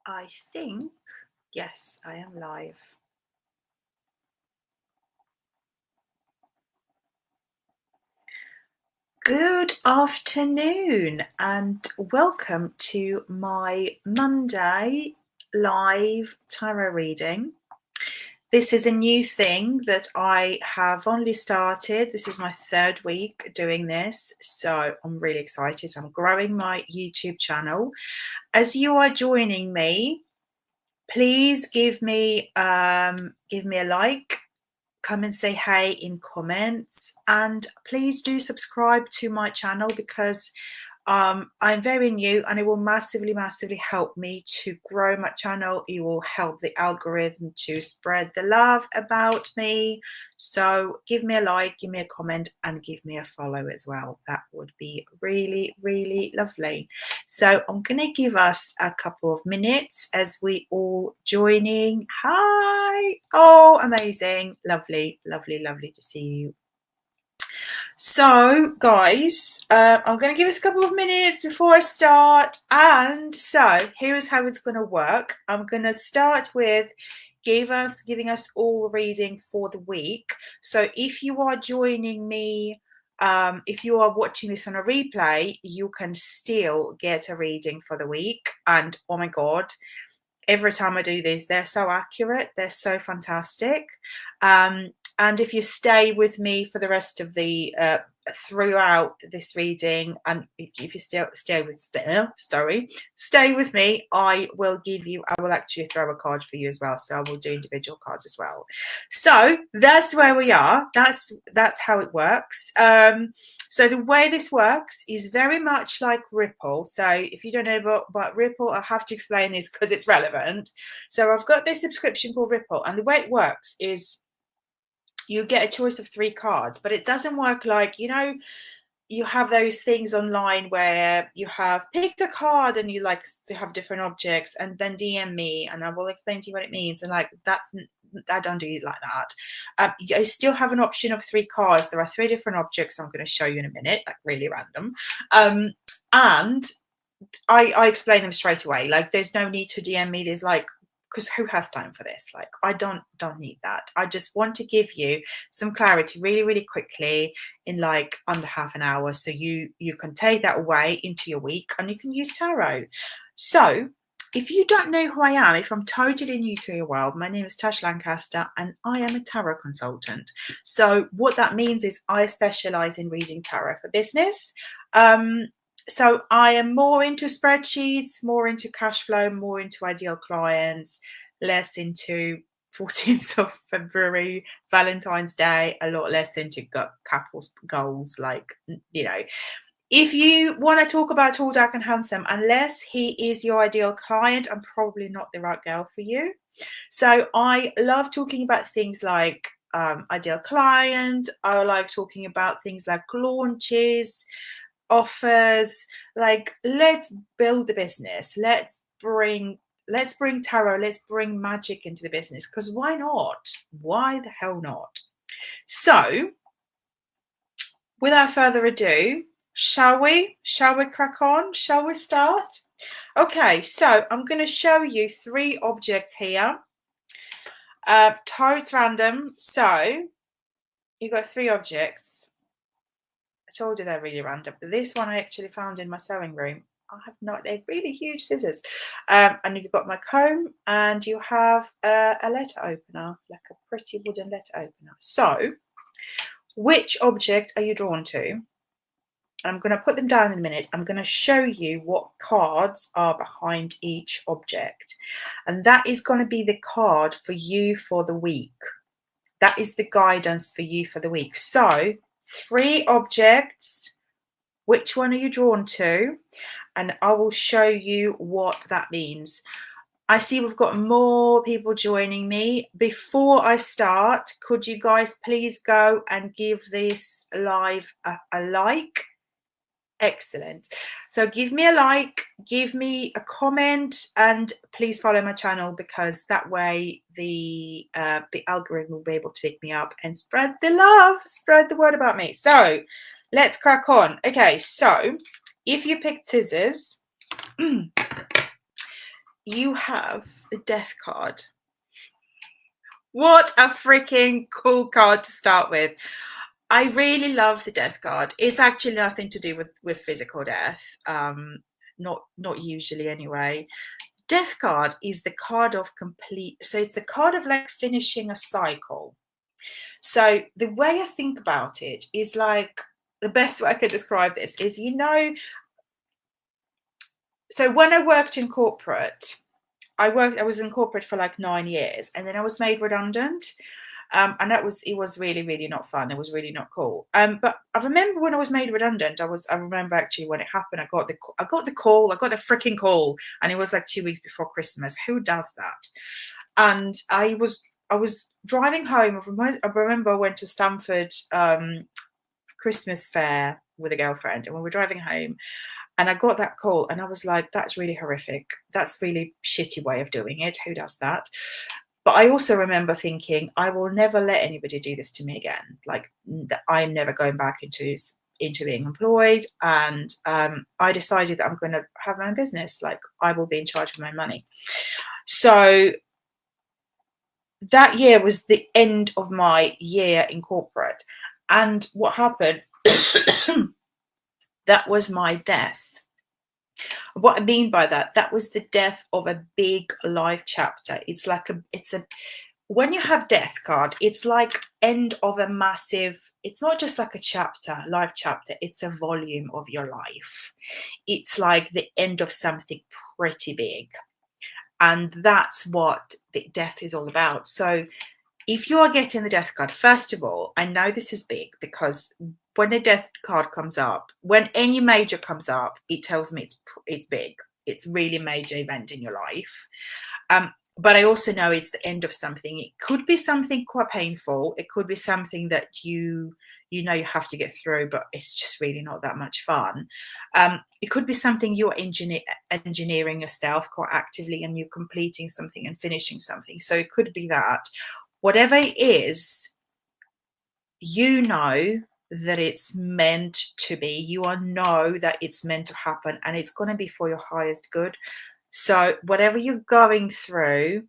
I think, yes, I am live. Good afternoon and welcome to my Monday live tarot reading. This is a new thing that I have only started. This is my third week doing this, so I'm really excited. I'm growing my YouTube channel. As you are joining me, please give me a like, come and say hey in comments, and please do subscribe to my channel because I'm very new and it will massively help me to grow my channel. It will help the algorithm to spread the love about me. So give me a like, give me a comment, and give me a follow as well. That would be really lovely. So I'm gonna give us a couple of minutes as we all joining. Hi. Oh, amazing. Lovely to see you. So, guys, I'm going to give us a couple of minutes before I start. And so, here is how it's going to work. I'm going to start with giving us all reading for the week. So, if you are joining me, if you are watching this on a replay, you can still get a reading for the week. And oh my God, every time I do this, they're so accurate. They're so fantastic. And if you stay with me for the rest of the throughout this reading, and if you still stay with me, I will actually throw a card for you as well. So I will do individual cards as well. So that's where we are. That's how it works. So the way this works is very much like Ripple. So if you don't know about Ripple, I have to explain this because it's relevant. So I've got this subscription called Ripple, and the way it works is you get a choice of 3 cards, but it doesn't work like, you have those things online where you have pick a card and you like to have different objects and then DM me and I will explain to you what it means. And like, I don't do it like that. You still have an option of 3 cards. There are 3 different objects I'm going to show you in a minute, like really random. And I explain them straight away. Like, there's no need to DM me. There's like, because who has time for this? Like, I don't need that. I just want to give you some clarity really quickly in like under half an hour, so you can take that away into your week and you can use tarot. So if you don't know who I am, if I'm totally new to your world, my name is Tash Lancaster and I am a tarot consultant. So what that means is I specialize in reading tarot for business. So I am more into spreadsheets, more into cash flow, more into ideal clients, less into 14th of February, Valentine's Day, a lot less into couples goals. Like, if you want to talk about tall, dark and handsome, unless he is your ideal client, I'm probably not the right girl for you. So I love talking about things like ideal client. I like talking about things like launches, offers. Like, let's build the business. Let's bring tarot, let's bring magic into the business, because why not? Why the hell not? So without further ado, shall we crack on? Shall we start? Okay, so I'm going to show you 3 objects here, totes random. So you've got 3 objects. I told you they're really random. This one I actually found in my sewing room. I have not, they're really huge scissors. And you've got my comb and you have a letter opener, like a pretty wooden letter opener. So which object are you drawn to? I'm going to put them down in a minute. I'm going to show you what cards are behind each object. And that is going to be the card for you for the week. That is the guidance for you for the week. So 3 objects. Which one are you drawn to? And I will show you what that means. I see we've got more people joining me. Before I start, could you guys please go and give this live a like? Excellent. So give me a like, give me a comment, and please follow my channel, because that way the algorithm will be able to pick me up and spread the love, spread the word about me. So let's crack on. Okay, so if you picked scissors, you have the death card. What a freaking cool card to start with. I really love the death card. It's actually nothing to do with physical death. Not usually anyway. Death card is the card of complete, so it's the card of like finishing a cycle. So the way I think about it is like, the best way I could describe this is, so when I worked in corporate, I was in corporate for like 9 years, and then I was made redundant. And it was really, really not fun. It was really not cool. But I remember when I was made redundant, I remember actually when it happened, I got the freaking call, and it was like 2 weeks before Christmas. Who does that? And I was driving home. I remember I went to Stamford Christmas fair with a girlfriend, and we were driving home, and I got that call, and I was like, that's really horrific. That's really shitty way of doing it. Who does that? But I also remember thinking, I will never let anybody do this to me again. Like, I'm never going back into being employed. And I decided that I'm going to have my own business. Like, I will be in charge of my money. So that year was the end of my year in corporate. And what happened, that was my death. What I mean by that was the death of a big life chapter. It's like when you have death card, it's like end of a massive, it's not just like a chapter, life chapter, it's a volume of your life. It's like the end of something pretty big. And that's what the death is all about. So if you are getting the death card, first of all, I know this is big because when the death card comes up, when any major comes up, it tells me it's big. It's really major event in your life. But I also know it's the end of something. It could be something quite painful. It could be something that you have to get through, but it's just really not that much fun. It could be something you're engineering yourself quite actively, and you're completing something and finishing something. So it could be that. Whatever it is, you know that it's meant to be. You know that it's meant to happen, and it's going to be for your highest good. So whatever you're going through,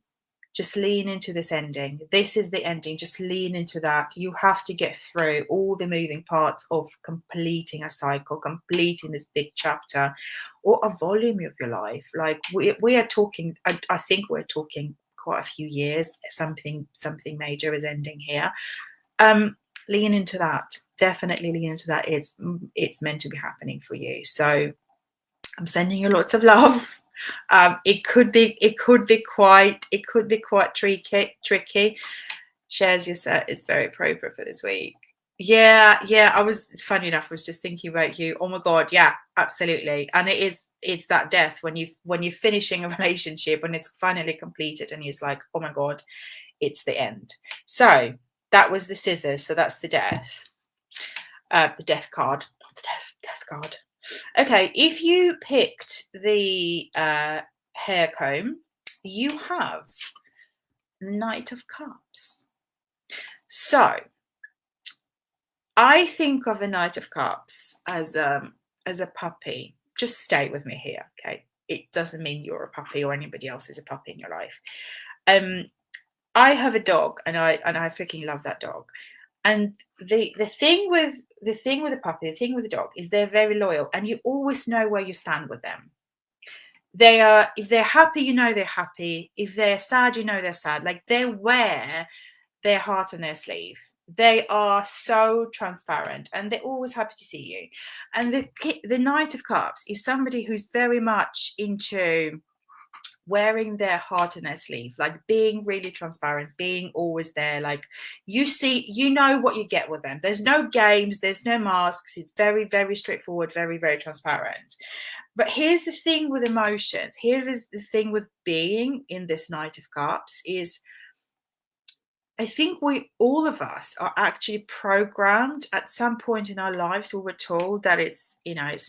just lean into this ending. This is the ending. Just lean into that. You have to get through all the moving parts of completing a cycle, completing this big chapter or a volume of your life. Like we are talking, I think we're talking quite a few years. Something major is ending here. Lean into that. Definitely lean into that. It's meant to be happening for you. So I'm sending you lots of love. It could be quite tricky. Shares your set. It's very appropriate for this week. Yeah. It's funny enough, I was just thinking about you. Oh my God. Yeah, absolutely. And it's that death when you're finishing a relationship, when it's finally completed, and it's like, oh my God, it's the end. So that was the scissors. So that's the death. The death card, not the death card. Okay, if you picked the hair comb, you have Knight of Cups. So I think of a Knight of Cups as a puppy. Just stay with me here, okay? It doesn't mean you're a puppy or anybody else is a puppy in your life. I have a dog, and I freaking love that dog. And the thing with a puppy, the thing with a dog is they're very loyal, and you always know where you stand with them. They are, if they're happy, you know they're happy. If they're sad, you know they're sad. Like, they wear their heart on their sleeve. They are so transparent, and they're always happy to see you. And the Knight of Cups is somebody who's very much into wearing their heart in their sleeve, like being really transparent, being always there. Like, you know what you get with them. There's no games, there's no masks. It's very, very straightforward, very, very transparent. But here's the thing with emotions. Here is the thing with being in this Knight of Cups is, I think all of us are actually programmed at some point in our lives, where we're told that it's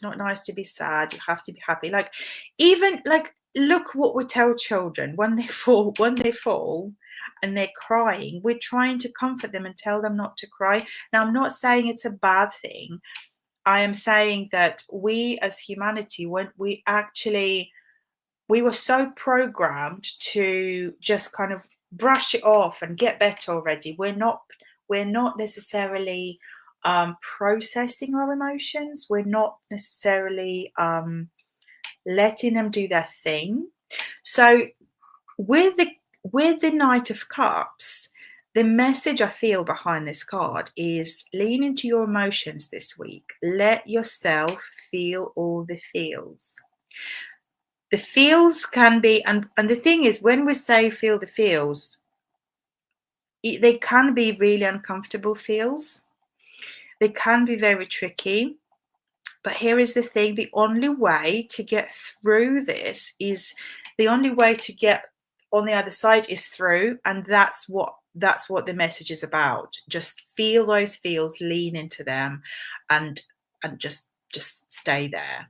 not nice to be sad. You have to be happy. Like, even like, look what we tell children when they fall and they're crying. We're trying to comfort them and tell them not to cry. Now, I'm not saying it's a bad thing. I am saying that we as humanity, when we actually we were so programmed to just kind of brush it off and get better already. We're not necessarily processing our emotions. We're not necessarily letting them do their thing. So with the Knight of Cups, the message I feel behind this card is lean into your emotions this week. Let yourself feel all the feels. The feels can be, and the thing is, when we say feel the feels, they can be really uncomfortable feels. They can be very tricky. But here is the thing, the only way to get through this is, the only way to get on the other side is through, and that's what the message is about. Just feel those feels, lean into them, and just stay there.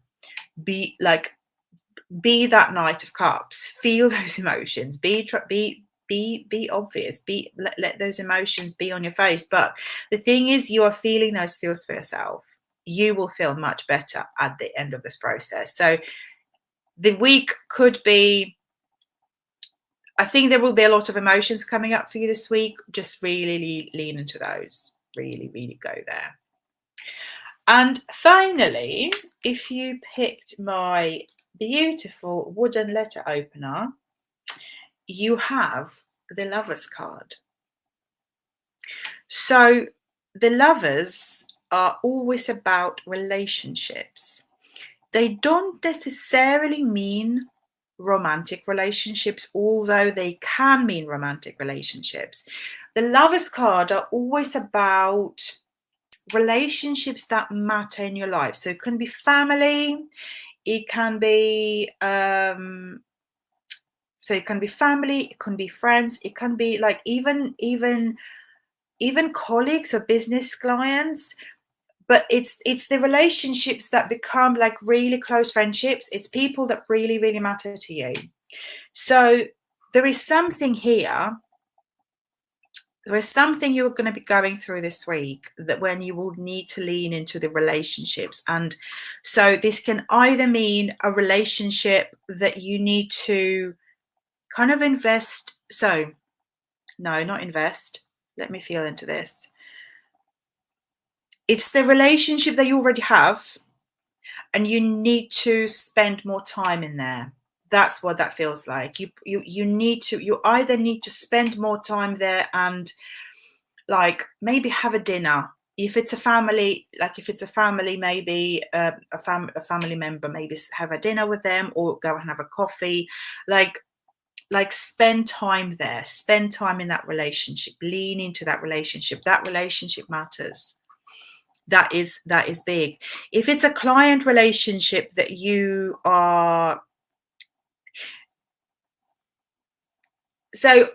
Be that Knight of Cups. Feel those emotions. Be obvious. Let those emotions be on your face. But the thing is, you are feeling those feels for yourself. You will feel much better at the end of this process. So the week could be, I think there will be a lot of emotions coming up for you this week. Just really lean into those. Really go there. And finally, if you picked my beautiful wooden letter opener, you have the Lovers card. So the Lovers are always about relationships. They don't necessarily mean romantic relationships, although they can mean romantic relationships. The Lovers card are always about relationships that matter in your life. So it can be family, it can be it can be friends, it can be like even colleagues or business clients. But it's the relationships that become like really close friendships. It's people that really matter to you. So there is something here. There is something you're going to be going through this week, that when you will need to lean into the relationships. And so this can either mean a relationship that you need to kind of invest. So no, not invest. Let me feel into this. It's the relationship that you already have, and you need to spend more time in there. That's what that feels like. You either need to spend more time there and like maybe have a dinner. If it's a family, maybe a family member, maybe have a dinner with them, or go and have a coffee. Like spend time there, spend time in that relationship, lean into that relationship. That relationship matters. That is big. If it's a client relationship that you are, so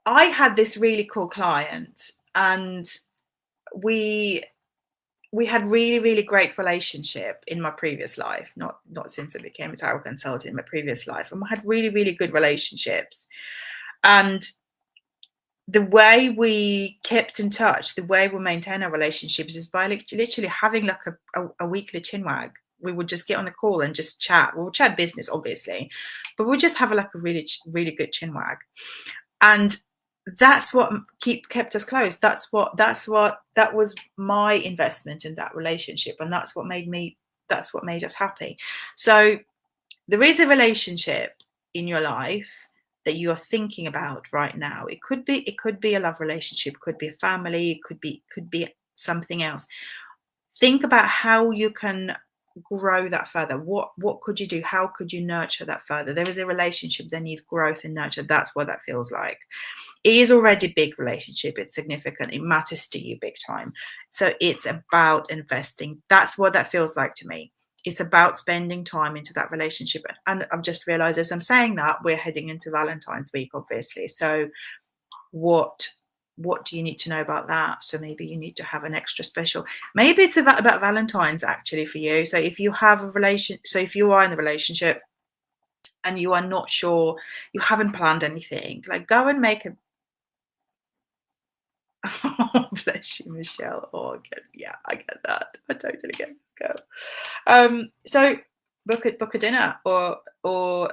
I had this really cool client, and we had really great relationship in my previous life, not since I became a tarot consultant, in my previous life, and we had really good relationships. And the way we kept in touch, the way we maintain our relationships, is by literally having like a weekly chinwag. We would just get on a call and just chat. We would chat business, obviously, but we'd just have like a really good chinwag. And that's what kept us close. That was my investment in that relationship, and that's what made us happy. So there is a relationship in your life that you are thinking about right now. It could be a love relationship, could be a family, it could be something else. Think about how you can grow that further. What could you do? How could you nurture that further? There is a relationship that needs growth and nurture. That's what that feels like. It is already a big relationship. It's significant. It matters to you big time. So it's about investing. That's what that feels like to me. It's about spending time into that relationship. And I've just realized, as I'm saying that, we're heading into Valentine's week, obviously. So what do you need to know about that? So maybe you need to have an extra special. Maybe it's about Valentine's actually for you. So if you have a relation, so if you are in a relationship and you are not sure, you haven't planned anything, like go and make a oh, bless you, Michelle. Oh, I get that. I totally get it. So book a dinner, or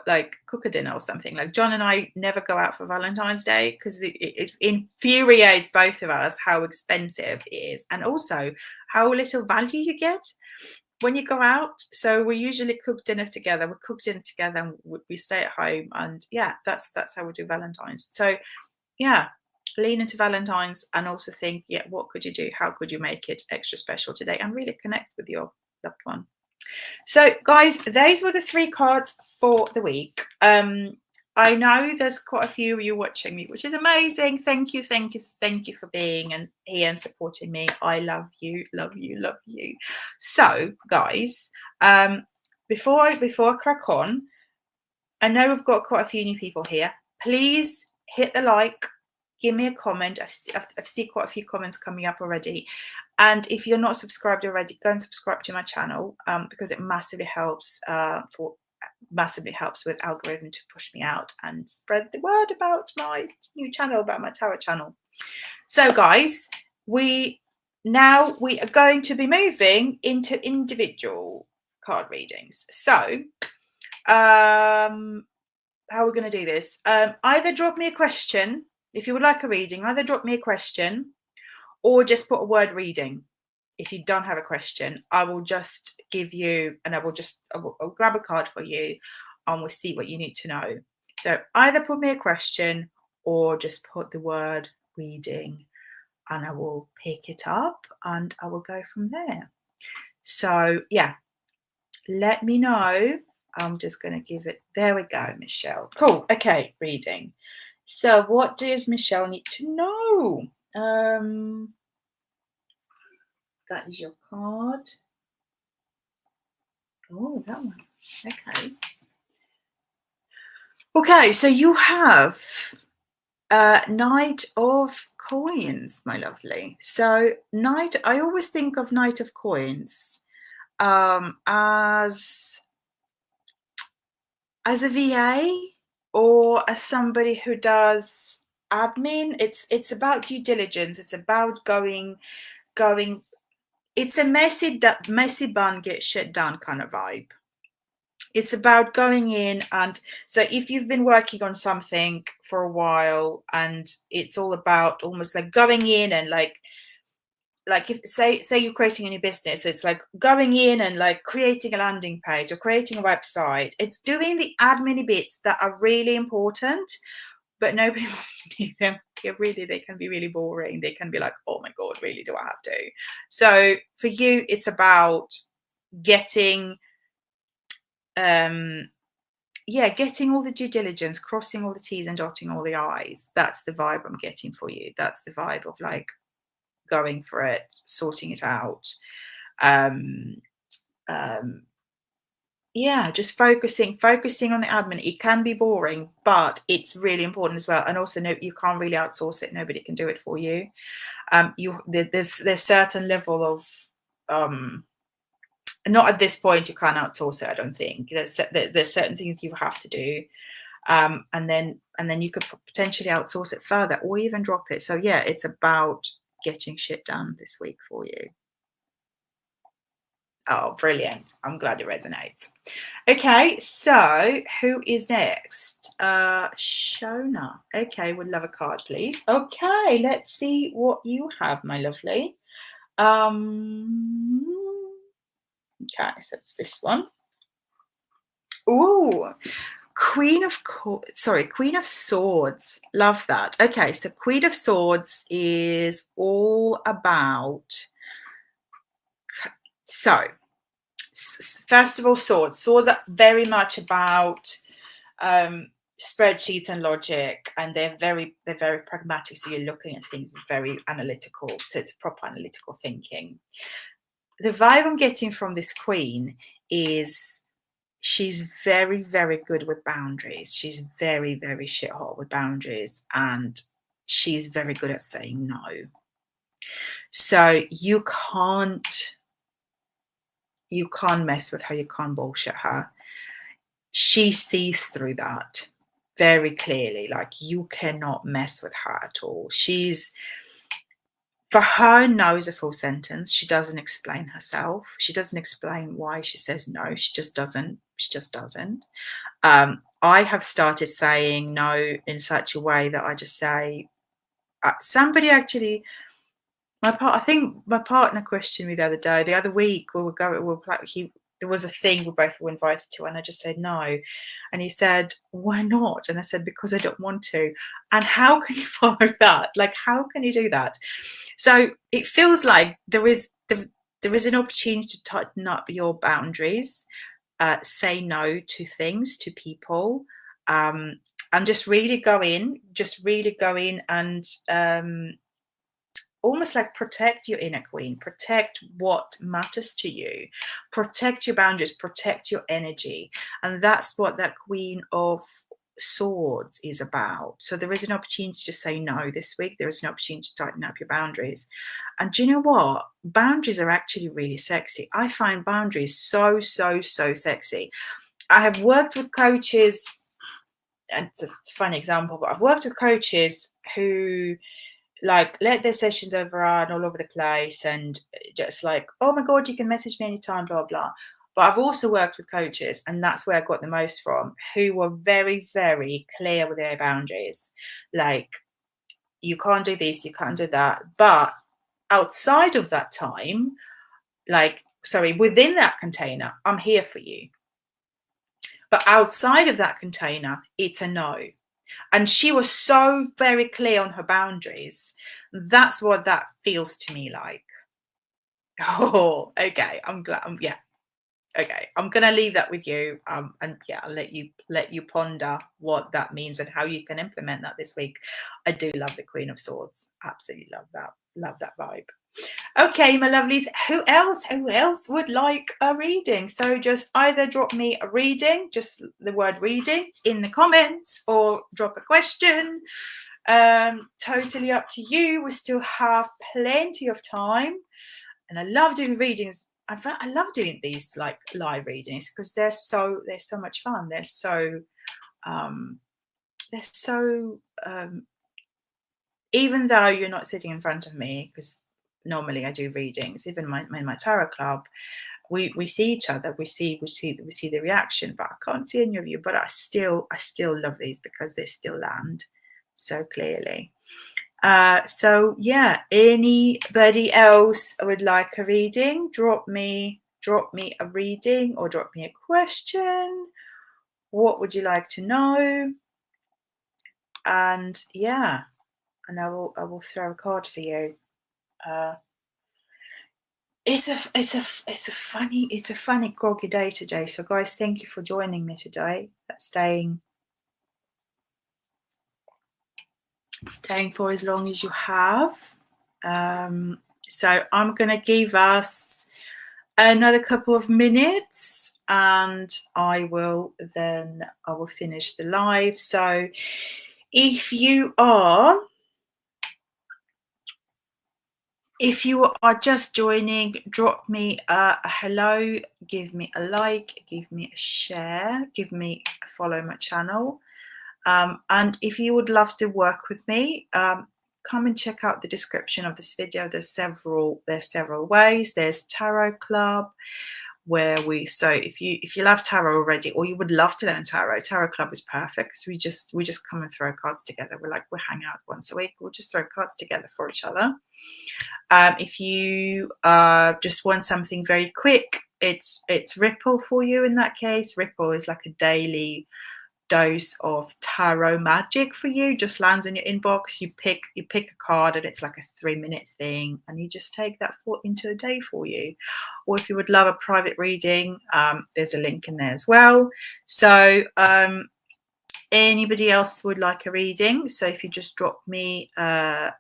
like cook a dinner or something. Like John and I never go out for Valentine's Day because it infuriates both of us how expensive it is, and also how little value you get when you go out. So we usually cook dinner together. We cook dinner together and we stay at home, and yeah, that's how we do Valentine's. So yeah, lean into Valentine's and also think, yeah, what could you do? How could you make it extra special today and really connect with your loved one? So guys, those were the 3 cards for the week. I know there's quite a few of you watching me, which is amazing. Thank you for being here and supporting me. I love you. So guys, before I crack on, I know we've got quite a few new people here. Please hit the like, give me a comment. I've seen quite a few comments coming up already. And if you're not subscribed already, go and subscribe to my channel, because it massively helps with algorithm to push me out and spread the word about my new channel, about my tarot channel. So guys, we are going to be moving into individual card readings. So how are we going to do this? Either drop me a question if you would like a reading, either drop me a question or just put a word reading. If you don't have a question, I will just give you, and I'll grab a card for you and we'll see what you need to know. So either put me a question or just put the word reading and I will pick it up and I will go from there. So yeah, let me know. I'm just going to give it, there we go, Michelle. Cool. Okay, reading. So what does Michelle need to know? That is your card. Oh, that one. Okay. Okay, so you have Knight of Coins, my lovely. So Knight, I always think of Knight of Coins as a VA or as somebody who does admin. It's about due diligence. It's about going. It's a messy bun get shit done kind of vibe. It's about going in, and so if you've been working on something for a while and it's all about almost like going in and like if say you're creating a new business, it's like going in and like creating a landing page or creating a website. It's doing the admin bits that are really important, but nobody wants to do them. Yeah, really, they can be really boring. They can be like, oh my God, really, do I have to? So for you, it's about getting getting all the due diligence, crossing all the T's and dotting all the I's. That's the vibe I'm getting for you. That's the vibe of like going for it, sorting it out. Just focusing on the admin. It can be boring, but it's really important as well. And also, no, you can't really outsource it. Nobody can do it for you. There's certain level of not at this point you can't outsource it. I don't think there's certain things you have to do, and then you could potentially outsource it further or even drop it. So yeah, it's about getting shit done this week for you. Oh, brilliant. I'm glad it resonates. Okay, so who is next? Shona. Okay, would love a card, please. Okay, let's see what you have, my lovely. Okay, so it's this one. Ooh, Queen of Swords. Love that. Okay, so Queen of Swords is all about. So, first of all, swords. Swords are very much about spreadsheets and logic, and they're very pragmatic. So you're looking at things very analytical. So it's proper analytical thinking. The vibe I'm getting from this queen is she's very, very good with boundaries. She's very, very shit hot with boundaries, and she's very good at saying no. So you can't mess with her. You can't bullshit her. She sees through that very clearly. Like, you cannot mess with her at all. She's For her, no is a full sentence. She doesn't explain herself. She doesn't explain why she says no. She just doesn't. She just doesn't. I have started saying no in such a way that I just say, somebody actually, I think my partner questioned me the other week, there was a thing we both were invited to, and I just said no. And he said, why not? And I said, because I don't want to. And how can you follow that? Like, how can you do that? So it feels like there is an opportunity to tighten up your boundaries, say no to things, to people, and just really go in and almost like protect your inner queen, protect what matters to you, protect your boundaries, protect your energy. And that's what that Queen of Swords is about. So there is an opportunity to say no this week. There is an opportunity to tighten up your boundaries. And do you know what? Boundaries are actually really sexy. I find boundaries so sexy. I have worked with coaches, and it's a funny example, but I've worked with coaches who like let their sessions overrun all over the place and just like, oh my God, you can message me anytime, blah, blah. But I've also worked with coaches, and that's where I got the most from, who were very, very clear with their boundaries. Like, you can't do this, you can't do that. But outside of that time, within that container, I'm here for you. But outside of that container, it's a no. And she was so very clear on her boundaries. That's what that feels to me like. Oh, okay. I'm glad. Yeah. Okay. I'm gonna leave that with you. And yeah, I'll let you ponder what that means and how you can implement that this week. I do love the Queen of Swords. Absolutely love that. Love that vibe. Okay, my lovelies, who else would like a reading? So just either drop me a reading, just the word reading, in the comments, or drop a question. Totally up to you. We still have plenty of time, and I love doing readings. I love doing these like live readings because they're so much fun. They're so even though you're not sitting in front of me, because normally I do readings, even in my tarot club, we see each other, we see the reaction, but I can't see any of you. But I still love these because they still land so clearly. So yeah, anybody else would like a reading? Drop me a reading or drop me a question. What would you like to know? And yeah, and I will throw a card for you. It's a funny groggy day today. So guys, thank you for joining me today. Staying for as long as you have. So I'm gonna give us another couple of minutes, and I will finish the live. So if you are just joining, drop me a hello, give me a like, give me a share, give me a follow my channel. And if you would love to work with me, come and check out the description of this video. There's several ways. There's Tarot Club, where so if you love tarot already, or you would love to learn tarot Club is perfect, because we just come and throw cards together. We hang out once a week. We'll just throw cards together for each other. If you just want something very quick, it's Ripple for you. In that case, Ripple is like a daily dose of tarot magic for you. Just lands in your inbox. You pick a card, and it's like a 3-minute thing, and you just take that into a day for you. Or if you would love a private reading, there's a link in there as well. So anybody else would like a reading, so if you just drop me a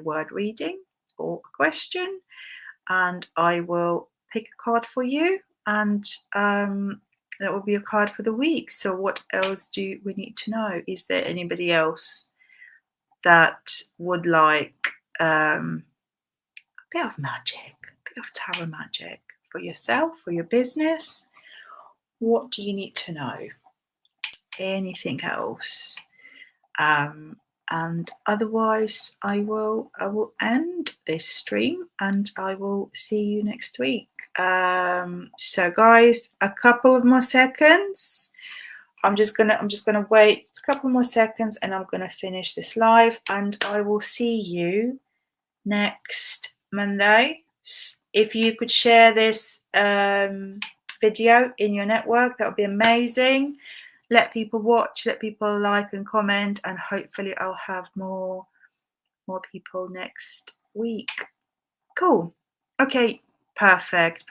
word reading or a question, and I will pick a card for you, and that will be a card for the week. So what else do we need to know? Is there anybody else that would like a bit of magic, a bit of tarot magic for yourself, for your business? What do you need to know? Anything else? And otherwise, I will end this stream, and I will see you next week. So guys, a couple of more seconds. I'm just gonna wait a couple more seconds, and I'm gonna finish this live, and I will see you next Monday. If you could share this video in your network, that would be amazing. Let people watch, let people like and comment, and hopefully I'll have more people next week. Cool. Okay, perfect.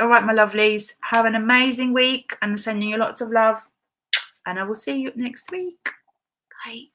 All right, my lovelies, have an amazing week, and I'm sending you lots of love, and I will see you next week. Bye.